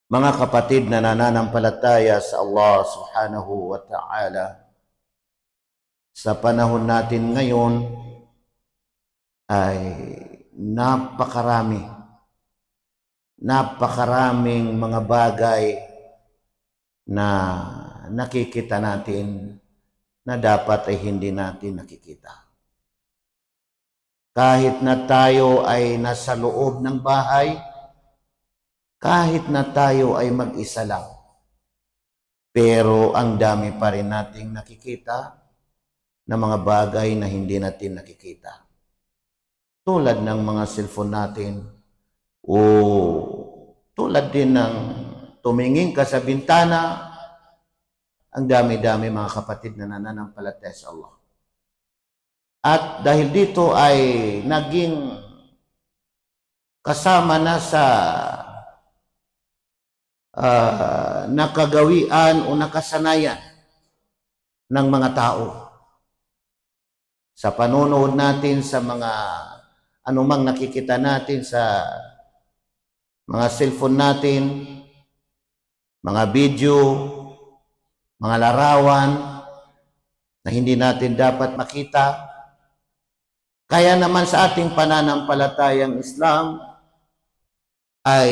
Mga kapatid na nananampalataya sa Allah subhanahu wa ta'ala, sa panahon natin ngayon ay napakaraming mga bagay na nakikita natin na dapat ay hindi natin nakikita. Kahit na tayo ay nasa loob ng bahay, kahit na tayo ay mag-isa lang, pero ang dami pa rin nating nakikita na mga bagay na hindi natin nakikita. Tulad ng mga cellphone natin, o tulad din ng tumingin ka sa bintana, ang dami-dami mga kapatid na nananampalataya sa Allah. At dahil dito ay naging kasama na sa nakagawian o nakasanayan ng mga tao. Sa panonood natin sa mga anumang nakikita natin sa mga cellphone natin, mga video, mga larawan na hindi natin dapat makita. Kaya naman sa ating pananampalatayang Islam ay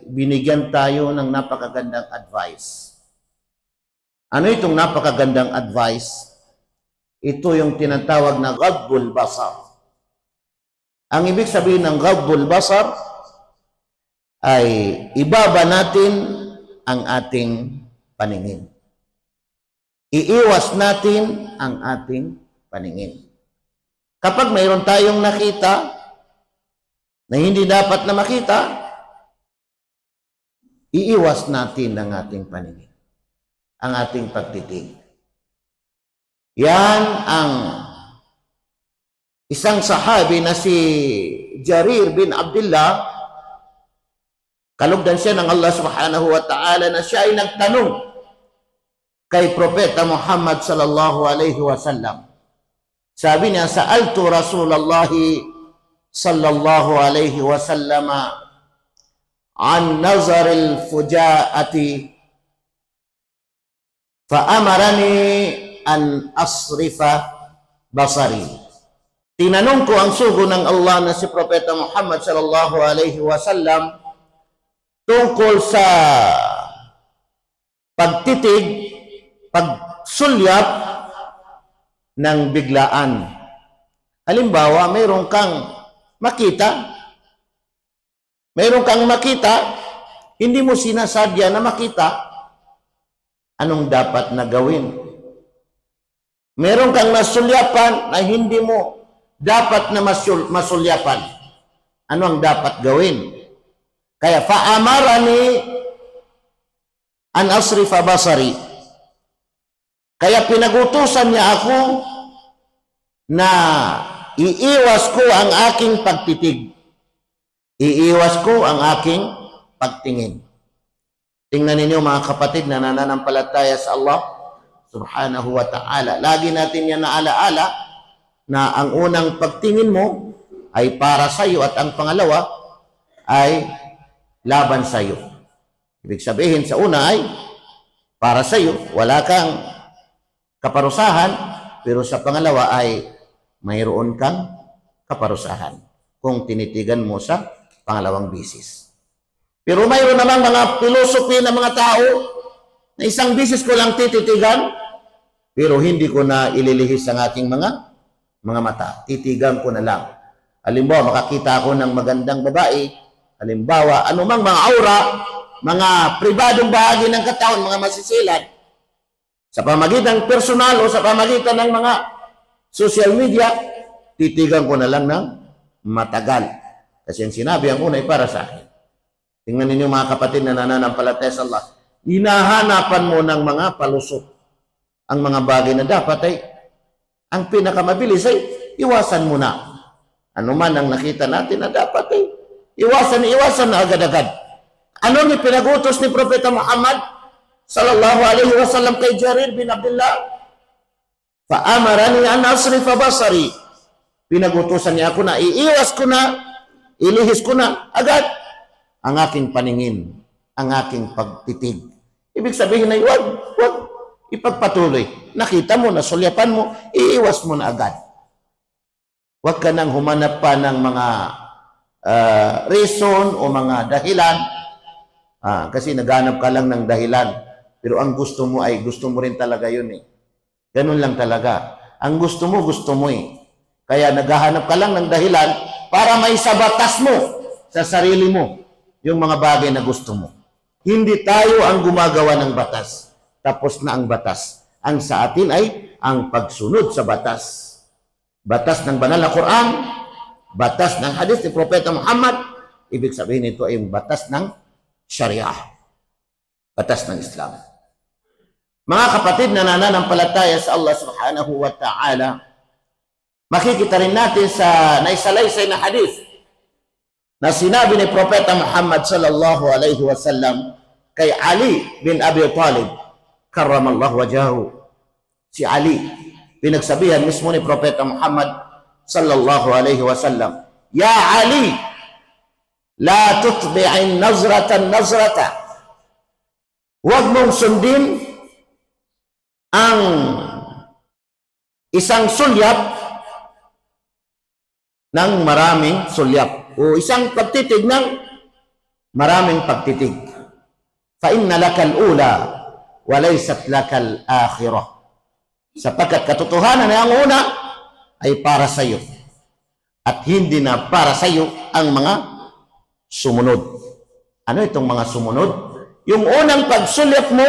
binigyan tayo ng napakagandang advice. Ano itong napakagandang advice? Ito yung tinatawag na ghaddul basar. Ang ibig sabihin ng ghaddul basar ay ibaba natin ang ating paningin. Iiwas natin ang ating paningin. Kapag mayroon tayong nakita na hindi dapat na makita, iiwas natin ang ating paningin, ang ating pagtitig. Yan ang isang sahabi na si Jarir bin Abdullah, kalugdan siya ng Allah subhanahu wa ta'ala, na siya ay nagtanong kay Propeta Muhammad sallallahu alaihi wasallam. Sabi niya, sa'altu Rasulullah sallallahu alaihi wasallam an nazaril fujaati fa'amarani an asrifa basari. Tinanong ko ang sugo ng Allah na si Propeta Muhammad sallallahu alaihi wasallam tungkol sa pagtitig, pagsulyap ng biglaan. Halimbawa, mayroon kang makita, hindi mo sinasadya na makita, anong dapat na gawin? Meron kang masulyapan na hindi mo dapat na masulyapan, ano ang dapat gawin? Kaya fa'amarani an asrifa basari. Kaya pinagutusan niya ako na iiwas ko ang aking pagtitig. Iiwas ko ang aking pagtingin. Tingnan ninyo mga kapatid na nananampalataya sa Allah subhanahu wa ta'ala. Lagi natin yan naalaala na ang unang pagtingin mo ay para sa iyo at ang pangalawa ay laban sa iyo. Ibig sabihin sa una ay para sa iyo, wala kang kaparusahan, pero sa pangalawa ay mayroon kang kaparusahan kung tinitigan mo sa pangalawang bisis. Pero mayroon namang mga philosophy ng mga tao na isang bisis ko lang tititigan, pero hindi ko na ililihis ang aking mga mata. Titigan ko na lang. Halimbawa, makakita ako ng magandang babae, halimbawa, anumang mga aura, mga pribadong bahagi ng katawan, mga masisilan, sa pamagitan personal o sa pamagitan ng mga social media, titigan ko na lang ng matagal. Kasi ang sinabi, ang una ay para sa akin. Tingnan ninyo mga kapatid na nananampalataya sa Allah, hinahanapan mo ng mga palusot ang mga bagay na dapat ay ang pinakamabilis ay iwasan mo na. Ano man ang nakita natin na dapat ay iwasan na agad-agad. Ano ni pinagutos ni Propeta Muhammad sallallahu alaihi wasallam kay Jarir bin Abdullah? Fa'amarani an asrifa basari. Pinagutusan niya ako na iiwas ko na, ilihis ko na agad ang aking paningin, ang aking pagtitig. Ibig sabihin ay wag ipagpatuloy. Nakita mo, nasulyapan mo, iiwas mo na agad. Huwag ka nang humanap pa ng mga reason o mga dahilan. Kasi naghanap ka lang ng dahilan. Pero ang gusto mo ay gusto mo rin talaga yun eh. Ganun lang talaga. Ang gusto mo eh. Kaya naghahanap ka lang ng dahilan para may sabatas mo sa sarili mo yung mga bagay na gusto mo. Hindi tayo ang gumagawa ng batas. Tapos na ang batas. Ang sa atin ay ang pagsunod sa batas. Batas ng banal na Quran, batas ng hadith ni Propeta Muhammad, ibig sabihin ito ay batas ng Sharia. Batas ng Islam. Mga kapatid na nananampalataya sa Allah subhanahu wa ta'ala, makikita rin natin sa naisalaysay na hadith na sinabi ni Propeta Muhammad sallallahu alaihi wasallam kay Ali bin Abi Talib, karramallahu wajahu. Si Ali, pinagsabihan mismo ni Propeta Muhammad sallallahu alaihi wasallam, Ya Ali, la tutbi'in nazratan nazrata. Huwag mong sundin ang isang sulyap ng maraming sulyap o isang pagtitig ng maraming pagtitig. Fa inna lakal ula wa laysat lakal akhirah. Sapagkat katotohanan na ang una ay para sa iyo at hindi na para sa iyo ang mga sumunod. Ano itong mga sumunod? Yung unang pagsulyap mo,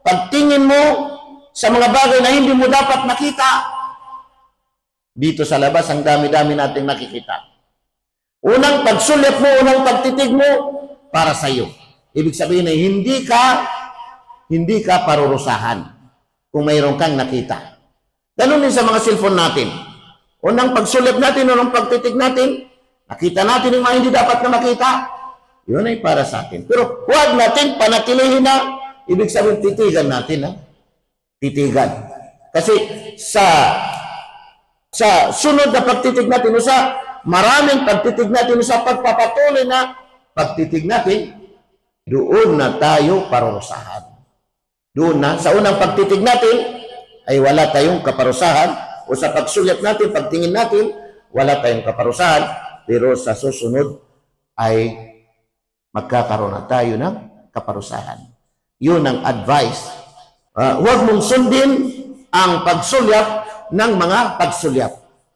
pagtingin mo sa mga bagay na hindi mo dapat makita. Dito sa labas, ang dami-dami nating nakikita. Unang pagsulyap mo, unang pagtitig mo, para sa iyo. Ibig sabihin ay hindi ka parurusahan kung mayroon kang nakita. Ganun din sa mga cellphone natin. Unang pagsulyap natin, unang pagtitig natin, nakita natin yung mga hindi dapat na makita, yun ay para sa atin. Pero huwag natin panatilihin na, ibig sabihin titigan natin. Titigan. Kasi sa sunod na pagtitig natin o sa maraming pagtitig natin o sa pagpapatuloy na pagtitig natin, doon na tayo parurusahan. Doon na, sa unang pagtitig natin, ay wala tayong kaparusahan o sa pagsulyap natin, pagtingin natin, wala tayong kaparusahan, pero sa susunod ay magkakaroon na tayo ng kaparusahan. Yun ang advice. Huwag mong sundin ang pagsulyap ng mga pagsulyap.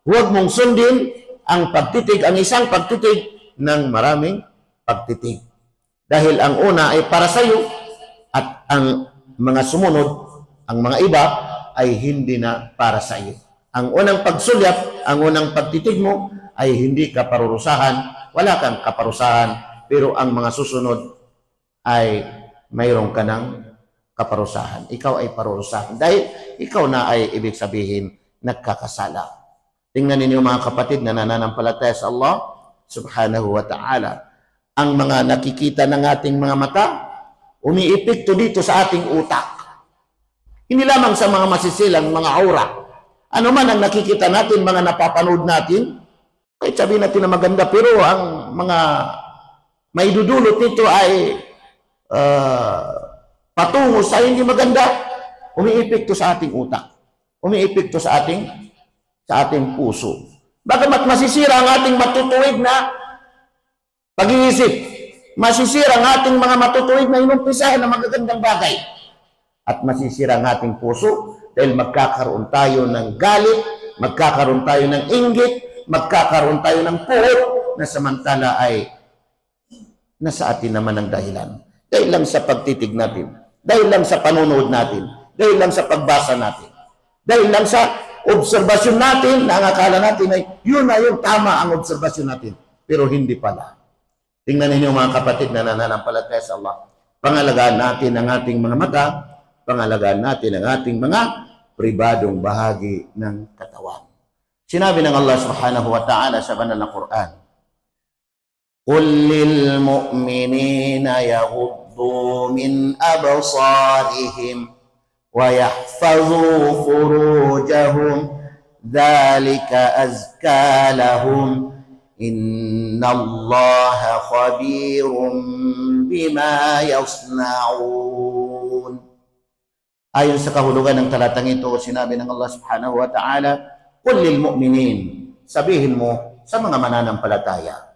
Huwag mong sundin ang pagtitig, ang isang pagtitig ng maraming pagtitig. Dahil ang una ay para sa iyo at ang mga sumunod, ang mga iba ay hindi na para sa iyo. Ang unang pagsulyap, ang unang pagtitig mo ay hindi ka parurusahan, wala kang kaparusahan, pero ang mga susunod ay mayroon ka ng kaparusahan. Ikaw ay parurusahan. Dahil ikaw na ay ibig sabihin nagkakasala. Tingnan ninyo mga kapatid na nananampalataya sa Allah subhanahu wa ta'ala. Ang mga nakikita ng ating mga mata, umiipikto dito sa ating utak. Hindi lamang sa mga masisilang, mga aura. Ano man ang nakikita natin, mga napapanood natin, kahit sabihin natin na maganda, pero ang mga may dudulot nito ay patungo sa hindi maganda, umiipikto sa ating utak. Umiipikto sa ating puso. Bagamat masisira ang ating matutuwid na pag-iisip, masisira ang ating mga matutuwid na inumpisahan ng magagandang bagay. At masisira ang ating puso dahil magkakaroon tayo ng galit, magkakaroon tayo ng inggit, magkakaroon tayo ng puot na samantala ay nasa atin naman ang dahilan. Dahil lang sa pagtitig natin, dahil lang sa panunood natin, dahil lang sa pagbasa natin, dahil lang sa obserbasyon natin na ang akala natin ay yun na yung tama ang obserbasyon natin. Pero hindi pala. Tingnan ninyo mga kapatid na nananampalataya sa Allah. Pangalagaan natin ang ating mga mata, pangalagaan natin ang ating mga pribadong bahagi ng katawan. Sinabi ng Allah subhanahu wa ta'ala sa banal na Quran, قُلْ لِلْمُؤْمِنِينَ يَغُضُّوا مِنْ أَبْصَارِهِمْ وَيَحْفَظُوا فُرُوجَهُمْ ذَلِكَ أَزْكَى لَهُمْ Inna Allah khabirun bima yasna'un. Ayon sa kahulugan ng talatang ito, sinabi ng Allah subhanahu wa ta'ala, Qul lil mu'minin, sabihin mo sa mga mananampalataya.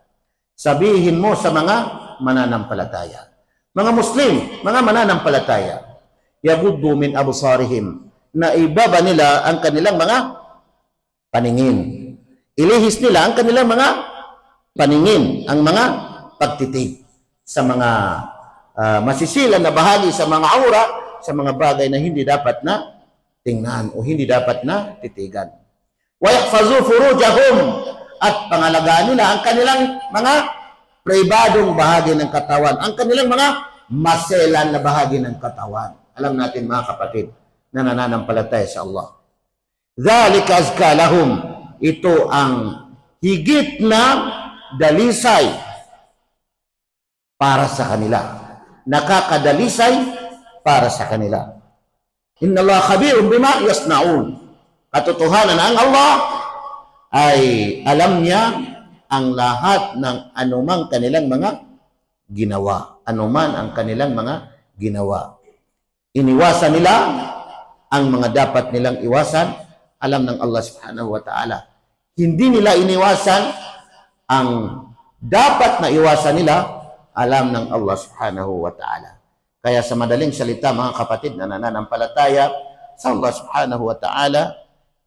Sabihin mo sa mga mananampalataya. Mga Muslim, mga mananampalataya, yaguddu min absarihim, na ibaba nila ang kanilang mga paningin. Ilihis nila ang kanilang mga paningin, ang mga pagtitig sa mga masisilan na bahagi sa mga aura, sa mga bagay na hindi dapat na tingnan o hindi dapat na titigan. Wa yahfazu furujahum, at pangalagaan nila ang kanilang mga pribadong bahagi ng katawan, ang kanilang mga maselan na bahagi ng katawan. Alam natin mga kapatid na nananampalataya sa Allah. Dhalika azka lahum, ito ang higit na dalisay para sa kanila. Nakakadalisay para sa kanila. Inna Allah khabirun bima yasna'un. Katotohanan ang Allah ay alam niya ang lahat ng anumang kanilang mga ginawa. Anuman ang kanilang mga ginawa. Iniwasan nila ang mga dapat nilang iwasan. Alam ng Allah subhanahu wa ta'ala. Hindi nila iniwasan ang dapat na iwasan nila, alam ng Allah subhanahu wa ta'ala. Kaya sa madaling salita, mga kapatid na nananampalataya sa Allah subhanahu wa ta'ala,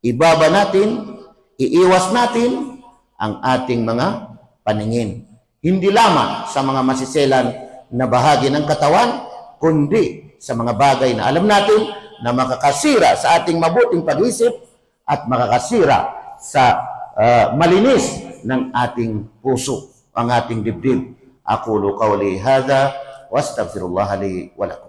ibaba natin, iiwas natin ang ating mga paningin. Hindi lamang sa mga masiselan na bahagi ng katawan, kundi sa mga bagay na alam natin na makakasira sa ating mabuting pag-isip at makakasira sa malinis ng ating puso, ang ating dibdib. Aqulu qawli hadha wa astaghfirullah li wa lakum.